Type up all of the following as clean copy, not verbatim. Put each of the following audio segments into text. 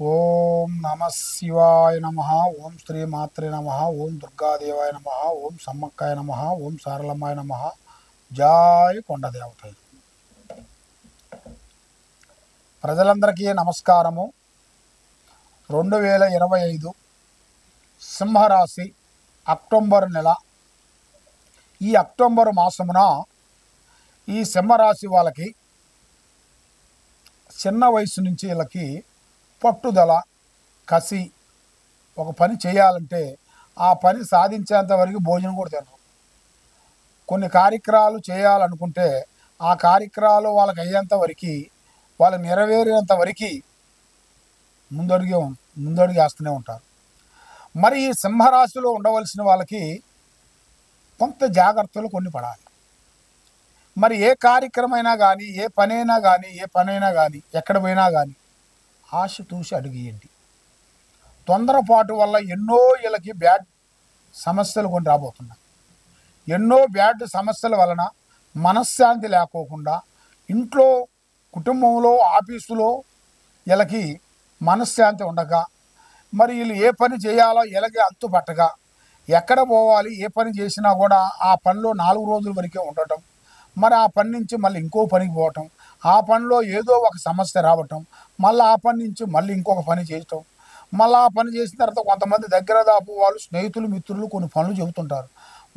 ఓం నమ శివాయ నమ. ఓం శ్రీ మాత్రే నమ. ఓం దుర్గాదేవాయ నమ. ఓం సమ్మక్కాయ నమ. ఓం సారలమ్మాయ నమ. జాయ్ కొండదేవత. ప్రజలందరికీ నమస్కారము. 2025 సింహరాశి అక్టోబర్ నెల. ఈ అక్టోబర్ మాసమున ఈ సింహరాశి వాళ్ళకి చిన్న వయసు నుంచి వీళ్ళకి పట్టుదల, కసి, ఒక పని చేయాలంటే ఆ పని సాధించేంత వరకు భోజనం కూడా తినరు. కొన్ని కార్యక్రమాలు చేయాలనుకుంటే ఆ కార్యక్రమాలు వాళ్ళకి అయ్యేంత వరకు, వాళ్ళు నెరవేరేంత వరకు ముందడుగు వేస్తూనే ఉంటారు. మరి ఈ సింహరాశిలో ఉండవలసిన వాళ్ళకి కొంత జాగ్రత్తలు కొన్ని పడాలి. మరి ఏ కార్యక్రమైనా కానీ, ఏ పనైనా కానీ, ఎక్కడ పోయినా కానీ ఆశ చూసి అడుగుయండి. తొందరపాటు వల్ల ఎన్నో వీళ్ళకి బ్యాడ్ సమస్యలు కొన్ని రాబోతున్నాయి. ఎన్నో బ్యాడ్ సమస్యల వలన మనశ్శాంతి లేకోకుండా ఇంట్లో, కుటుంబంలో, ఆఫీసులో వీళ్ళకి మనశ్శాంతి ఉండక, మరి వీళ్ళు ఏ పని చేయాలో వీళ్ళకి అంతు పట్టగా, ఎక్కడ పోవాలి, ఏ పని చేసినా కూడా ఆ పనిలో 4 రోజుల వరకే ఉండటం, మరి ఆ పని నుంచి మళ్ళీ ఇంకో పనికి పోవటం, ఆ పనిలో ఏదో ఒక సమస్య రావటం, మళ్ళీ ఆ పని నుంచి మళ్ళీ ఇంకొక పని చేయటం, మళ్ళీ ఆ పని చేసిన తర్వాత కొంతమంది దగ్గర దాపు వాళ్ళు స్నేహితులు, మిత్రులు కొన్ని పనులు చెబుతుంటారు.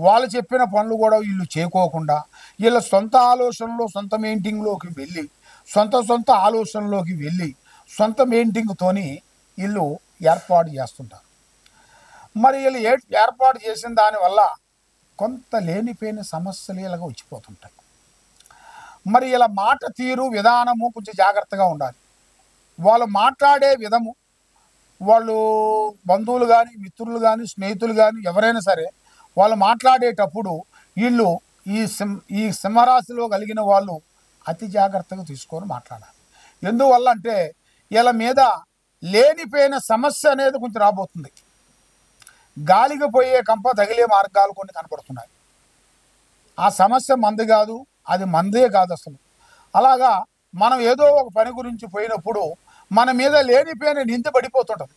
వాళ్ళు చెప్పిన పనులు కూడా వీళ్ళు చేయకోకుండా వీళ్ళ సొంత ఆలోచనలో, సొంత మెయింటింగ్లోకి వెళ్ళి, సొంత ఆలోచనలోకి వెళ్ళి సొంత మెయింటింగ్తోని వీళ్ళు ఏర్పాటు చేస్తుంటారు. మరి వీళ్ళు ఏర్పాటు చేసిన దానివల్ల కొంత లేనిపోయిన సమస్యలు ఇలాగ వచ్చిపోతుంటాయి. మరి ఇలా మాట తీరు, విధానము కొంచెం జాగ్రత్తగా ఉండాలి. వాళ్ళు మాట్లాడే విధము, వాళ్ళు బంధువులు కానీ, మిత్రులు కానీ, స్నేహితులు కానీ ఎవరైనా సరే వాళ్ళు మాట్లాడేటప్పుడు వీళ్ళు ఈ సింహరాశిలో కలిగిన వాళ్ళు అతి జాగ్రత్తగా తీసుకొని మాట్లాడాలి. ఎందువల్ల అంటే వీళ్ళ మీద లేనిపోయిన సమస్య అనేది కొంచెం రాబోతుంది. గాలికి పోయే కంప తగిలే మార్గాలు కొన్ని కనపడుతున్నాయి. ఆ సమస్య మంది కాదు, అది మందే కాదు అసలు. అలాగా మనం ఏదో ఒక పని గురించి పోయినప్పుడు మన మీద లేనిపోయిన నింద పడిపోతుంటుంది.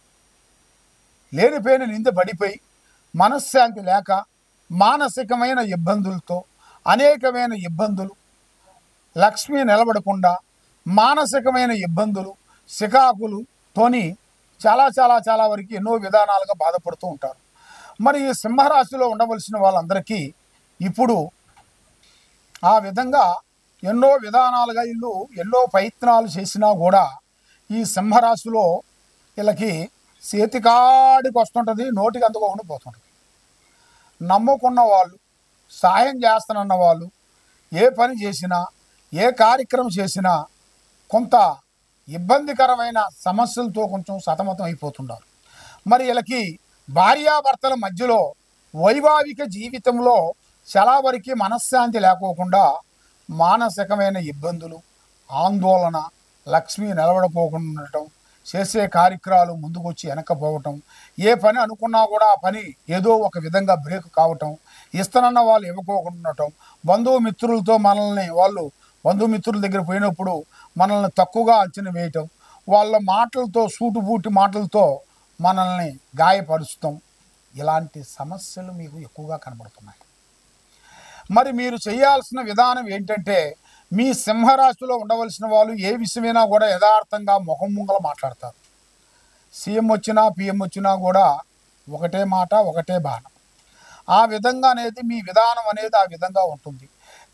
లేనిపోయిన నింద పడిపోయి మనశ్శాంతి లేక మానసికమైన ఇబ్బందులతో, అనేకమైన ఇబ్బందులు, లక్ష్మి నిలబడకుండా మానసికమైన ఇబ్బందులు, సికాకులుతోని చాలా వరకు ఎన్నో విధానాలుగా బాధపడుతూ ఉంటారు. మరి ఈ సింహరాశిలో ఉండవలసిన వాళ్ళందరికీ ఇప్పుడు ఆ విధంగా ఎన్నో విధానాలుగా వీళ్ళు ఎన్నో ప్రయత్నాలు చేసినా కూడా ఈ సింహరాశిలో వీళ్ళకి చేతికాడికి వస్తుంటుంది, నోటికి అందుకోకుండా పోతుంటుంది. నమ్ముకున్న వాళ్ళు, సాయం చేస్తానన్న వాళ్ళు ఏ పని చేసినా, ఏ కార్యక్రమం చేసినా కొంత ఇబ్బందికరమైన సమస్యలతో కొంచెం సతమతం అయిపోతున్నారు. మరి వీళ్ళకి భార్యాభర్తల మధ్యలో వైవాహిక జీవితంలో చాలా వరకు మనశ్శాంతి లేకోకుండా మానసికమైన ఇబ్బందులు, ఆందోళన, లక్ష్మి నిలబడిపోకుండా ఉండటం, చేసే కార్యక్రమాలు ముందుకొచ్చి వెనకపోవటం, ఏ పని అనుకున్నా కూడా ఆ పని ఏదో ఒక విధంగా బ్రేక్ కావటం, ఇస్తానన్న వాళ్ళు ఇవ్వకోకుండా ఉండటం, బంధుమిత్రులతో బంధుమిత్రుల దగ్గర పోయినప్పుడు మనల్ని తక్కువగా అంచనా వేయటం, వాళ్ళ మాటలతో, సూటుబూటి మాటలతో మనల్ని గాయపరుస్తాం. ఇలాంటి సమస్యలు మీకు ఎక్కువగా కనబడుతున్నాయి. మరి మీరు చేయాల్సిన విధానం ఏంటంటే, మీ సింహరాశిలో ఉండవలసిన వాళ్ళు ఏ విషయమైనా కూడా యథార్థంగా ముఖం ముంగల మాట్లాడతారు. సీఎం వచ్చినా, పిఎం వచ్చినా కూడా ఒకటే మాట, ఒకటే బాణం. ఆ విధంగా అనేది మీ విధానం అనేది ఆ విధంగా ఉంటుంది.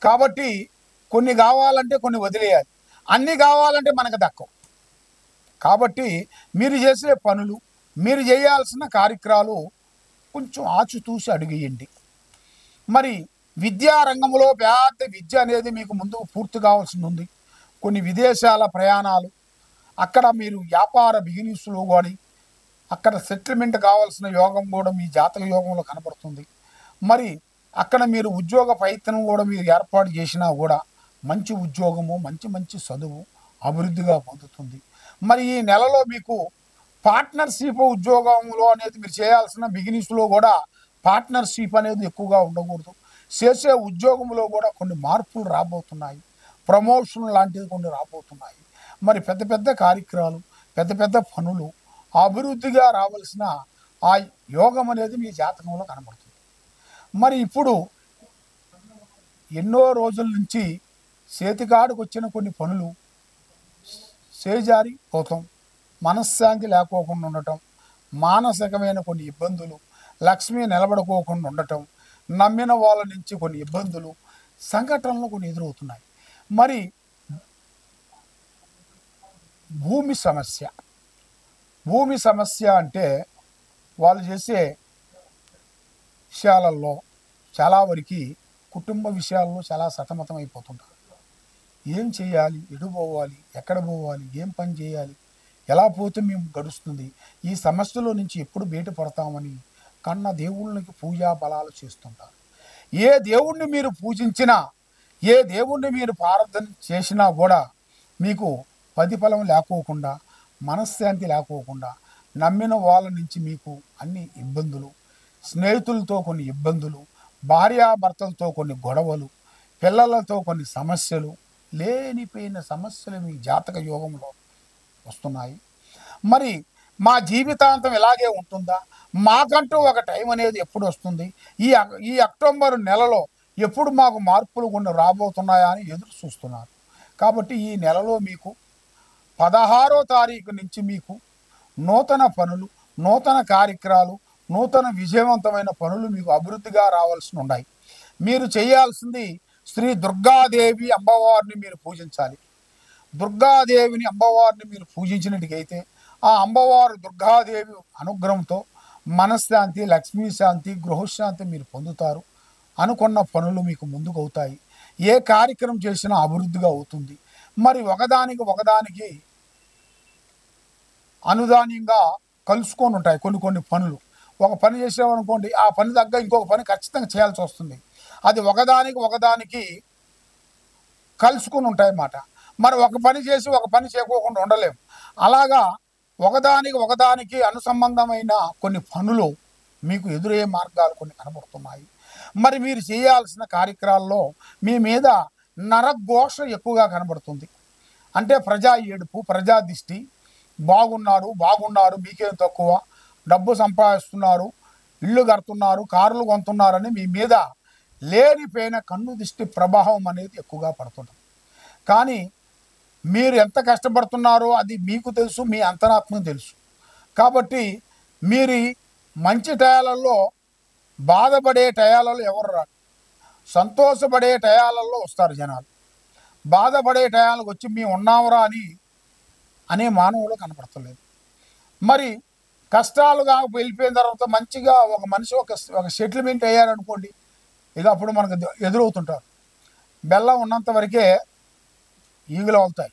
కాబట్టి కొన్ని కావాలంటే కొన్ని వదిలేయాలి, అన్నీ కావాలంటే మనకు దక్కవు. కాబట్టి మీరు చేసే పనులు, మీరు చేయాల్సిన కార్యక్రమాలు కొంచెం ఆచితూసి అడుగుయండి. మరి విద్యారంగంలో పెద్ద విద్య అనేది మీకు ముందు పూర్తి కావాల్సి ఉంది. కొన్ని విదేశాల ప్రయాణాలు, అక్కడ మీరు వ్యాపార బిజినెస్లో కానీ అక్కడ సెటిల్మెంట్ కావాల్సిన యోగం కూడా మీ జాతక యోగంలో కనబడుతుంది. మరి అక్కడ మీరు ఉద్యోగ ప్రయత్నం కూడా మీరు ఏర్పాటు చేసినా కూడా మంచి ఉద్యోగము, మంచి చదువు అభివృద్ధిగా పొందుతుంది. మరి ఈ నెలలో మీకు పార్ట్నర్షిప్ ఉద్యోగంలో అనేది మీరు చేయాల్సిన బిజినెస్లో కూడా పార్ట్నర్షిప్ అనేది ఎక్కువగా ఉండకూడదు. చేసే ఉద్యోగంలో కూడా కొన్ని మార్పులు రాబోతున్నాయి, ప్రమోషన్ లాంటివి కొన్ని రాబోతున్నాయి. మరి పెద్ద కార్యక్రమాలు పెద్ద పెద్ద పనులు అభివృద్ధిగా రావాల్సిన ఆ యోగం అనేది మీ జాతకంలో కనబడుతుంది. మరి ఇప్పుడు ఎన్నో రోజుల నుంచి చేతికాడికి వచ్చిన కొన్ని పనులు చేజారి పోతాం, మనశ్శాంతి లేకోకుండా ఉండటం, మానసికమైన కొన్ని ఇబ్బందులు, లక్ష్మి నిలబడుకోకుండా ఉండటం, నమ్మిన వాళ్ళ నుంచి కొన్ని ఇబ్బందులు, సంఘటనలు కొన్ని ఎదురవుతున్నాయి. మరి భూమి సమస్య, భూమి సమస్య అంటే వాళ్ళు చేసే విషయాలలో చాలా వరకు కుటుంబ విషయాల్లో చాలా సతమతం అయిపోతుంటారు. ఏం చేయాలి, ఎటు పోవాలి, ఎక్కడ పోవాలి, ఏం పని చేయాలి, ఎలా పోతే మేము గడుస్తుంది, ఈ సమస్యలో నుంచి ఎప్పుడు బయటపడతామని కన్న దేవుళ్ళకి పూజా బలాలు చేస్తుంటారు. ఏ దేవుణ్ణి మీరు పూజించినా, ఏ దేవుణ్ణి మీరు ప్రార్థన చేసినా కూడా మీకు ప్రతిఫలం లేకోకుండా, మనశ్శాంతి లేకోకుండా, నమ్మిన వాళ్ళ నుంచి మీకు అన్ని ఇబ్బందులు, స్నేహితులతో కొన్ని ఇబ్బందులు, భార్యాభర్తలతో కొన్ని గొడవలు, పిల్లలతో కొన్ని సమస్యలు, లేనిపోయిన సమస్యలు మీ జాతక యోగంలో వస్తున్నాయి. మరి మా జీవితాంతం ఇలాగే ఉంటుందా, మాకంటూ ఒక టైం అనేది ఎప్పుడు వస్తుంది, ఈ అక్టోబర్ నెలలో ఎప్పుడు మాకు మార్పులు కొన్ని రాబోతున్నాయా అని ఎదురు చూస్తున్నారు. కాబట్టి ఈ నెలలో మీకు 16వ తారీఖు నుంచి మీకు నూతన పనులు, నూతన కార్యక్రమాలు, నూతన విజయవంతమైన పనులు మీకు అభివృద్ధిగా రావాల్సి ఉన్నాయి. మీరు చేయాల్సింది శ్రీ దుర్గాదేవి అమ్మవారిని మీరు పూజించాలి. దుర్గాదేవిని అమ్మవారిని మీరు పూజించినట్టుకైతే ఆ అమ్మవారు దుర్గాదేవి అనుగ్రహంతో మనశ్శాంతి, లక్ష్మీ శాంతి, గృహశాంతి మీరు పొందుతారు. అనుకున్న పనులు మీకు ముందుకు అవుతాయి. ఏ కార్యక్రమం చేసినా అభివృద్ధిగా అవుతుంది. మరి ఒకదానికి అనుదానంగా కలుసుకొని ఉంటాయి కొన్ని పనులు. ఒక పని చేసామనుకోండి, ఆ పని తగ్గ ఇంకొక పని ఖచ్చితంగా చేయాల్సి వస్తుంది. అది ఒకదానికి కలుసుకుని ఉంటాయన్నమాట. మరి ఒక పని చేసి ఒక పని చేయకోకుండా ఉండలేము. అలాగా ఒకదానికి అనుసంబంధమైన కొన్ని పనులు మీకు ఎదురయ్యే మార్గాలు కొన్ని కనబడుతున్నాయి. మరి మీరు చేయాల్సిన కార్యక్రమాల్లో మీ మీద నరఘోష ఎక్కువగా కనబడుతుంది. అంటే ప్రజా ఏడుపు, ప్రజా దిష్టి, బాగున్నారు, మీకేం తక్కువ, డబ్బు సంపాదిస్తున్నారు, ఇళ్ళు కడుతున్నారు, కార్లు కొంటున్నారని మీ మీద లేనిపోయిన కన్ను దిష్టి ప్రభావం అనేది ఎక్కువగా పడుతుంది. కానీ మీరు ఎంత కష్టపడుతున్నారో అది మీకు తెలుసు, మీ అంతరాత్మకు తెలుసు. కాబట్టి మీరు మంచి టయాలలో, బాధపడే టయాలలో ఎవరు రారు, సంతోషపడే టయాలలో వస్తారు జనాలు. బాధపడే టయాలకు వచ్చి మేము ఉన్నావురా అనే మానవులు కనపడతలేదు. మరి కష్టాలుగా వెళ్ళిపోయిన తర్వాత మంచిగా ఒక మనిషి ఒక సెటిల్మెంట్ అయ్యారనుకోండి, ఇక అప్పుడు మనకు ఎదురవుతుంటారు. బెల్లం ఉన్నంత వరకే ఈగలు అవుతాయి,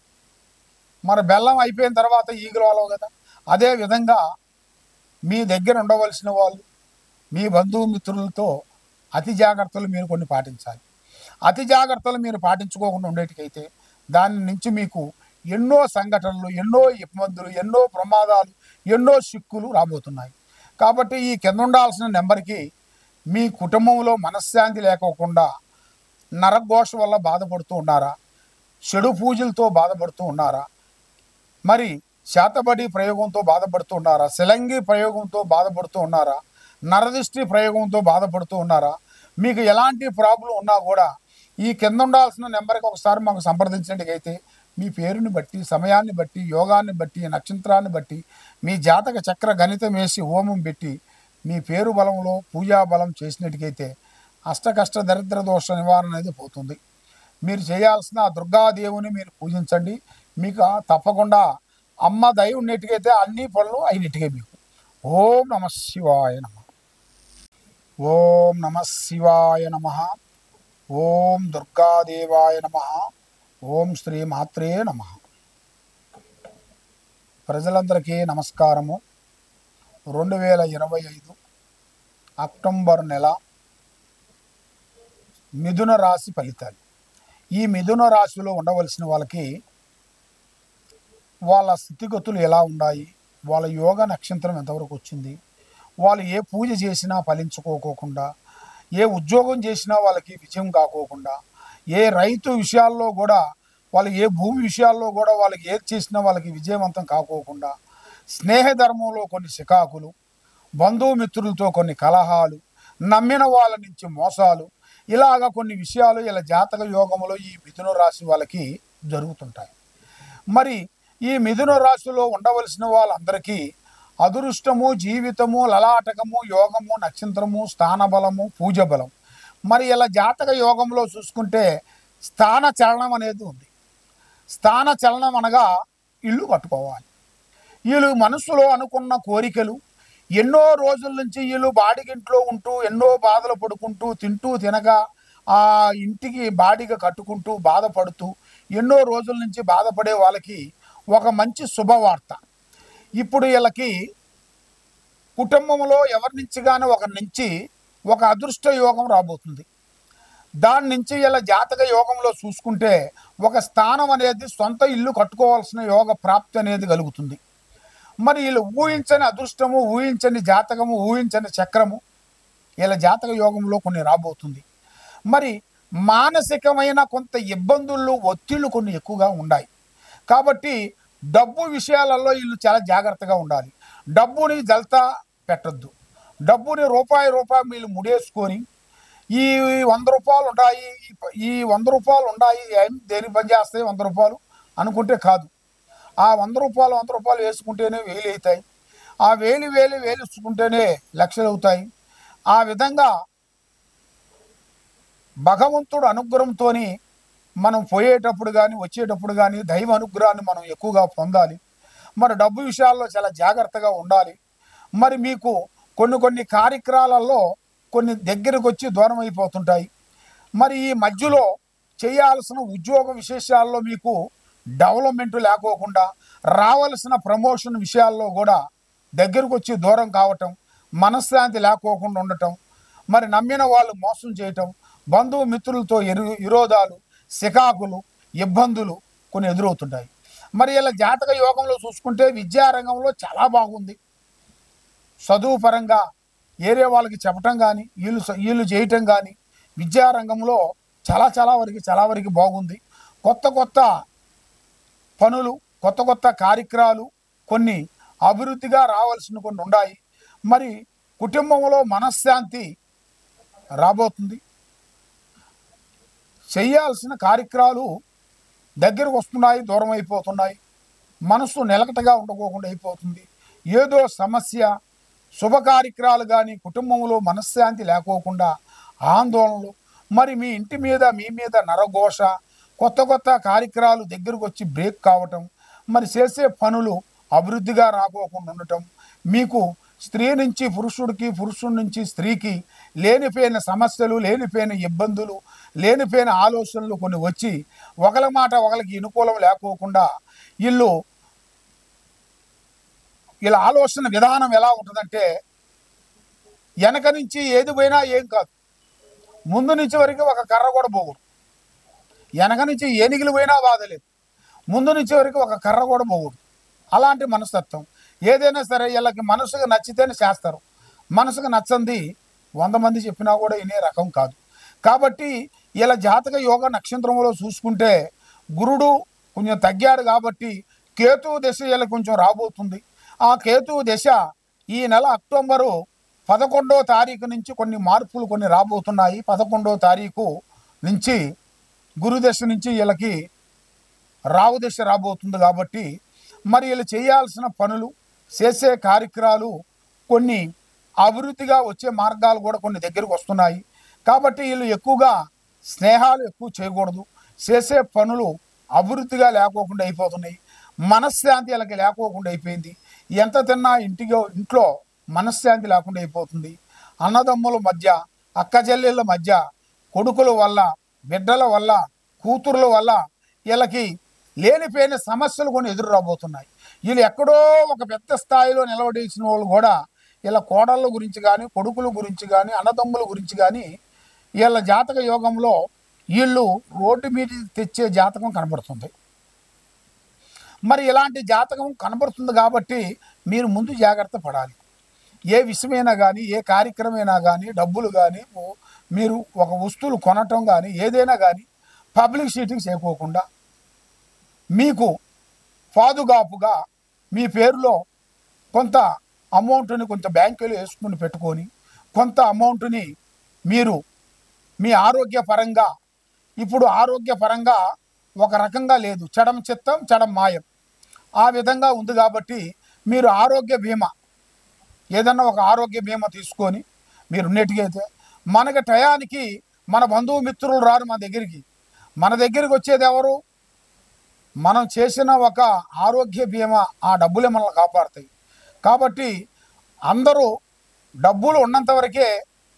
మరి బెల్లం అయిపోయిన తర్వాత ఈగలు అలవు కదా. అదేవిధంగా మీ దగ్గర ఉండవలసిన వాళ్ళు, మీ బంధుమిత్రులతో అతి జాగ్రత్తలు మీరు కొన్ని పాటించాలి. అతి జాగ్రత్తలు మీరు పాటించుకోకుండా ఉండేటికైతే దాని నుంచి మీకు ఎన్నో సంఘటనలు, ఎన్నో ఇబ్బందులు, ఎన్నో ప్రమాదాలు, ఎన్నో చిక్కులు రాబోతున్నాయి. కాబట్టి ఈ కింద ఉండాల్సిన నెంబర్కి మీ కుటుంబంలో మనశ్శాంతి లేకోకుండా నరఘోష వల్ల బాధపడుతూ ఉన్నారా, చెడు పూజలతో బాధపడుతూ ఉన్నారా, మరి శాతబడి ప్రయోగంతో బాధపడుతూ ఉన్నారా, శిలంగి ప్రయోగంతో బాధపడుతూ ఉన్నారా, నరదిష్టి ప్రయోగంతో బాధపడుతూ ఉన్నారా, మీకు ఎలాంటి ప్రాబ్లం ఉన్నా కూడా ఈ కింద ఉండాల్సిన నెంబర్కి ఒకసారి మాకు సంప్రదించినట్టుకైతే మీ పేరుని బట్టి, సమయాన్ని బట్టి, యోగాన్ని బట్టి, నక్షత్రాన్ని బట్టి, మీ జాతక చక్ర గణితం వేసి హోమం పెట్టి మీ పేరు బలంలో పూజా బలం చేసినట్టుకైతే అష్టకష్ట దరిద్ర దోష నివారణ అనేది పోతుంది. మీరు చేయాల్సిన దుర్గాదేవుని మీరు పూజించండి. మీకు తప్పకుండా అమ్మ దయ ఉన్నట్టుకైతే అన్ని పనులు అయినట్టుగా మీకు. ఓం నమ శివాయ నమ. ఓం నమ శివాయ నమ. ఓం దుర్గాదేవాయ నమ. ఓం శ్రీ మాత్రే నమ. ప్రజలందరికీ నమస్కారము. 2025 అక్టోబర్ నెల మిథున రాశి ఫలితాలు. ఈ మిథున రాశిలో ఉండవలసిన వాళ్ళకి వాళ్ళ స్థితిగతులు ఎలా ఉన్నాయి, వాళ్ళ యోగ నక్షత్రం ఎంతవరకు వచ్చింది, వాళ్ళు ఏ పూజ చేసినా ఫలించుకోకుండా, ఏ ఉద్యోగం చేసినా వాళ్ళకి విజయం కాకోకుండా, ఏ రైతు విషయాల్లో కూడా వాళ్ళు ఏ భూమి విషయాల్లో కూడా వాళ్ళకి ఏది చేసినా వాళ్ళకి విజయవంతం కాకోకుండా, స్నేహధర్మంలో కొన్ని చికాకులు, బంధుమిత్రులతో కొన్ని కలహాలు, నమ్మిన వాళ్ళ నుంచి మోసాలు, ఇలాగ కొన్ని విషయాలు ఇలా జాతక యోగంలో ఈ మిథున రాశి వాళ్ళకి జరుగుతుంటాయి. మరి ఈ మిథున రాశిలో ఉండవలసిన వాళ్ళందరికీ అదృష్టము, జీవితము, లలాటకము, యోగము, నక్షత్రము, స్థానబలము, పూజ బలం. మరి ఇలా జాతక యోగంలో చూసుకుంటే స్థాన చలనం అనేది ఉంది. స్థాన చలనం అనగా ఇల్లు కట్టుకోవాలి. వీళ్ళు మనసులో అనుకున్న కోరికలు, ఎన్నో రోజుల నుంచి వీళ్ళు బాడిగింట్లో ఉంటూ ఎన్నో బాధలు పడుకుంటూ తింటూ తినక ఆ ఇంటికి బాడిగ కట్టుకుంటూ బాధపడుతూ ఎన్నో రోజుల నుంచి బాధపడే వాళ్ళకి ఒక మంచి శుభవార్త. ఇప్పుడు వీళ్ళకి కుటుంబంలో ఎవరి నుంచి కానీ ఒకరి నుంచి ఒక అదృష్ట యోగం రాబోతుంది. దాని నుంచి ఇలా జాతక యోగంలో చూసుకుంటే ఒక స్థానం అనేది సొంత ఇల్లు కట్టుకోవాల్సిన యోగ ప్రాప్తి అనేది కలుగుతుంది. మరి వీళ్ళు ఊహించని అదృష్టము, ఊహించని జాతకము, ఊహించని చక్రము ఇలా జాతక యోగంలో కొన్ని రాబోతుంది. మరి మానసికమైన కొంత ఇబ్బందులు, ఒత్తిళ్లు కొన్ని ఎక్కువగా ఉన్నాయి. కాబట్టి డబ్బు విషయాలలో వీళ్ళు చాలా జాగ్రత్తగా ఉండాలి. డబ్బుని జల్తా పెట్టద్దు. డబ్బుని రూపాయి వీళ్ళు ముడేసుకొని ఈ 100 రూపాయలు ఉన్నాయి, ఈ 100 రూపాయలు ఉన్నాయి, ఏం దేనికి పని చేస్తాయి 100 రూపాయలు అనుకుంటే కాదు. ఆ 100 రూపాయలు వేసుకుంటేనే వేలు అవుతాయి. ఆ వేలు వేసుకుంటేనే లక్షలు అవుతాయి. ఆ విధంగా భగవంతుడు అనుగ్రహంతో మనం పోయేటప్పుడు కానీ వచ్చేటప్పుడు కానీ దైవ అనుగ్రహాన్ని మనం ఎక్కువగా పొందాలి. మరి డబ్బు విషయాల్లో చాలా జాగ్రత్తగా ఉండాలి. మరి మీకు కొన్ని కార్యక్రమాలలో కొన్ని దగ్గరకు వచ్చి దూరం అయిపోతుంటాయి. మరి ఈ మధ్యలో చేయాల్సిన ఉద్యోగ విశేషాల్లో మీకు డెవలప్మెంట్ లేకోకుండా, రావాల్సిన ప్రమోషన్ విషయాల్లో కూడా దగ్గరకు వచ్చి దూరం కావటం, మనశ్శాంతి లేకోకుండా ఉండటం, మరి నమ్మిన వాళ్ళు మోసం చేయటం, బంధుమిత్రులతో విరోధాలు, చికాకులు, ఇబ్బందులు కొన్ని ఎదురవుతుంటాయి. మరి ఇలా జాతక యోగంలో చూసుకుంటే విద్యారంగంలో చాలా బాగుంది. చదువు పరంగా ఏరే వాళ్ళకి చెప్పటం కానీ వీళ్ళు చేయటం కానీ విద్యారంగంలో చాలా వరకు బాగుంది. కొత్త పనులు, కొత్త కార్యక్రమాలు కొన్ని అభివృద్ధిగా రావాల్సిన కొన్ని ఉన్నాయి. మరి కుటుంబంలో మనశ్శాంతి రాబోతుంది. చేయాల్సిన కార్యక్రమాలు దగ్గరకు వస్తున్నాయి, దూరం అయిపోతున్నాయి. మనసు నిలకటగా ఉండకోకుండా అయిపోతుంది. ఏదో సమస్య, శుభ కార్యక్రమాలు కానీ కుటుంబంలో మనశ్శాంతి లేకోకుండా ఆందోళనలు, మరి మీ ఇంటి మీద మీ మీద నరఘోష, కొత్త కార్యక్రమాలు దగ్గరకు వచ్చి బ్రేక్ కావటం, మరి చేసే పనులు అభివృద్ధిగా రాకోకుండా ఉండటం, మీకు స్త్రీ నుంచి పురుషుడికి, పురుషుడి నుంచి స్త్రీకి లేనిపోయిన సమస్యలు, లేనిపోయిన ఇబ్బందులు, లేనిపోయిన ఆలోచనలు కొన్ని వచ్చి ఒకరి మాట ఒకరికి అనుకూలం లేకోకుండా వీళ్ళ ఆలోచన విధానం ఎలా ఉంటుందంటే వెనక నుంచి ఏది పోయినా ఏం కాదు, ముందు నుంచి వరకు ఒక కర్ర కూడా పోకూడదు. వెనక నుంచి ఏనిగిలు పోయినా బాధలేదు, ముందు నుంచి వరకు ఒక కర్ర కూడా పోకూడదు. అలాంటి మనస్తత్వం. ఏదైనా సరే వీళ్ళకి మనసుకు నచ్చితేనే చేస్తారు. మనసుకు నచ్చంది 100 మంది చెప్పినా కూడా వినే రకం కాదు. కాబట్టి ఇలా జాతక యోగ నక్షత్రంలో చూసుకుంటే గురుడు కొంచెం తగ్గాడు కాబట్టి కేతువు దశ వీళ్ళకి కొంచెం రాబోతుంది. ఆ కేతువు దశ ఈ నెల అక్టోబరు 11వ తారీఖు నుంచి కొన్ని మార్పులు కొన్ని రాబోతున్నాయి. 11వ తారీఖు నుంచి గురుదశ నుంచి వీళ్ళకి రావు దశ రాబోతుంది. కాబట్టి మరి వీళ్ళు చేయాల్సిన పనులు, చేసే కార్యక్రమాలు కొన్ని అభివృద్ధిగా వచ్చే మార్గాలు కూడా కొన్ని దగ్గరకు వస్తున్నాయి. కాబట్టి వీళ్ళు ఎక్కువగా స్నేహాలు ఎక్కువ చేయకూడదు. చేసే పనులు అభివృద్ధిగా లేకోకుండా అయిపోతున్నాయి. మనశ్శాంతి వీళ్ళకి లేకోకుండా అయిపోయింది. ఎంత తిన్నా ఇంట్లో మనశ్శాంతి లేకుండా అయిపోతుంది. అన్నదమ్ముల మధ్య, అక్క చెల్లెళ్ళ మధ్య, కొడుకుల వల్ల, బిడ్డల వల్ల, కూతుర్ల వల్ల వీళ్ళకి లేనిపోయిన సమస్యలు కొన్ని ఎదురు రాబోతున్నాయి. వీళ్ళు ఎక్కడో ఒక పెద్ద స్థాయిలో నిలబడేసిన వాళ్ళు కూడా వీళ్ళ కోడళ్ళ గురించి కానీ, కొడుకుల గురించి కానీ, అన్నదమ్ముల గురించి కానీ వీళ్ళ జాతక యోగంలో వీళ్ళు రోడ్డు మీద తెచ్చే జాతకం కనబడుతుంది. మరి ఇలాంటి జాతకం కనబడుతుంది కాబట్టి మీరు ముందు జాగ్రత్త పడాలి. ఏ విషయమైనా కానీ, ఏ కార్యక్రమైనా కానీ, డబ్బులు కానీ, మీరు ఒక వస్తువులు కొనటం కానీ, ఏదైనా కానీ పబ్లిసిటీకి చేయకోకుండా మీకు పాదుగాపుగా మీ పేరులో కొంత అమౌంట్ని కొంత బ్యాంకులో వేసుకుని పెట్టుకొని కొంత అమౌంట్ని మీరు మీ ఆరోగ్యపరంగా, ఇప్పుడు ఆరోగ్యపరంగా ఒక రకంగా లేదు, చెడం చిత్తం చెడం మాయం ఆ విధంగా ఉంది కాబట్టి మీరు ఆరోగ్య బీమా ఏదన్నా ఒక ఆరోగ్య బీమా తీసుకొని మీరు ఉన్నట్టుగైతే మనకి టయానికి మన బంధువు మిత్రులు రారు మన దగ్గరికి వచ్చేది ఎవరు? మనం చేసిన ఒక ఆరోగ్య బీమా ఆ డబ్బులే మనల్ని కాపాడుతాయి. కాబట్టి అందరూ డబ్బులు ఉన్నంత వరకే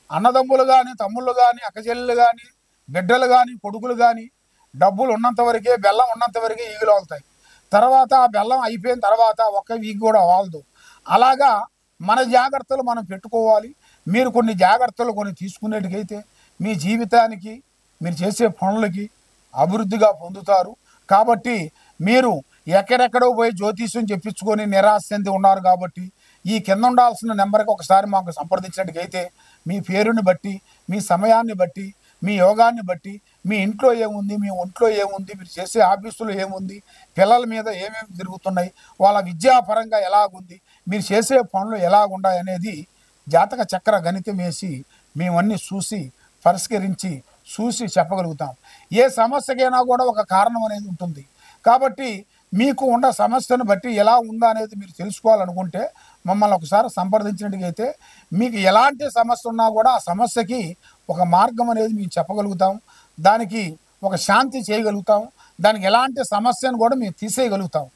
అన్నదమ్ములు కానీ, తమ్ముళ్ళు కానీ, అక్కచెల్లెలు కానీ, బిడ్డలు కానీ, కొడుకులు కానీ డబ్బులు ఉన్నంత వరకే, బెల్లం ఉన్నంత వరకే ఈగులు వాళ్తాయి. తర్వాత ఆ బెల్లం అయిపోయిన తర్వాత ఒక్క వీక్ కూడా వాలదు. అలాగా మన జాగ్రత్తలు మనం పెట్టుకోవాలి. మీరు కొన్ని జాగ్రత్తలు కొన్ని తీసుకునేటికైతే మీ జీవితానికి, మీరు చేసే పనులకి అభివృద్ధిగా పొందుతారు. కాబట్టి మీరు ఎక్కడెక్కడో పోయి జ్యోతిష్యం చెప్పించుకొని నిరాశ చెంది ఉన్నారు కాబట్టి ఈ కింద ఉండాల్సిన నెంబర్కి ఒకసారి మాకు సంప్రదించినట్టుకైతే మీ పేరుని బట్టి, మీ సమయాన్ని బట్టి, మీ యోగాన్ని బట్టి, మీ ఇంట్లో ఏముంది, మీ ఒంట్లో ఏముంది, మీరు చేసే ఆఫీసులో ఏముంది, పిల్లల మీద ఏమేమి తిరుగుతున్నాయి, వాళ్ళ విద్యాపరంగా ఎలాగుంది, మీరు చేసే పనులు ఎలాగుండాయి అనేది జాతక చక్ర గణితం వేసి మేమన్నీ చూసి పరిష్కరించి చూసి చెప్పగలుగుతాం. ఏ సమస్యకైనా కూడా ఒక కారణం అనేది ఉంటుంది. కాబట్టి మీకు ఉన్న సమస్యను బట్టి ఎలా ఉందా అనేది మీరు తెలుసుకోవాలనుకుంటే మమ్మల్ని ఒకసారి సంప్రదించినట్టుగైతే మీకు ఎలాంటి సమస్య ఉన్నా కూడా ఆ సమస్యకి ఒక మార్గం అనేది మేము చెప్పగలుగుతాం. దానికి ఒక శాంతి చేయగలుగుతాం. దానికి ఎలాంటి సమస్యను కూడా మేము తీసేయగలుగుతాం.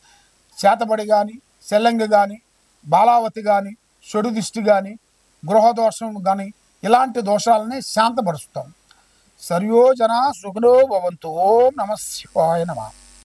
చేతబడి కానీ, సెల్లంగి కానీ, బాలావతి కానీ, చెడు దిష్టి కానీ, గృహదోషం కానీ ఇలాంటి దోషాలని శాంతపరుస్తాం. సర్వో జనా సుఖినో భవంతు. ఓం నమః శివాయ నమః.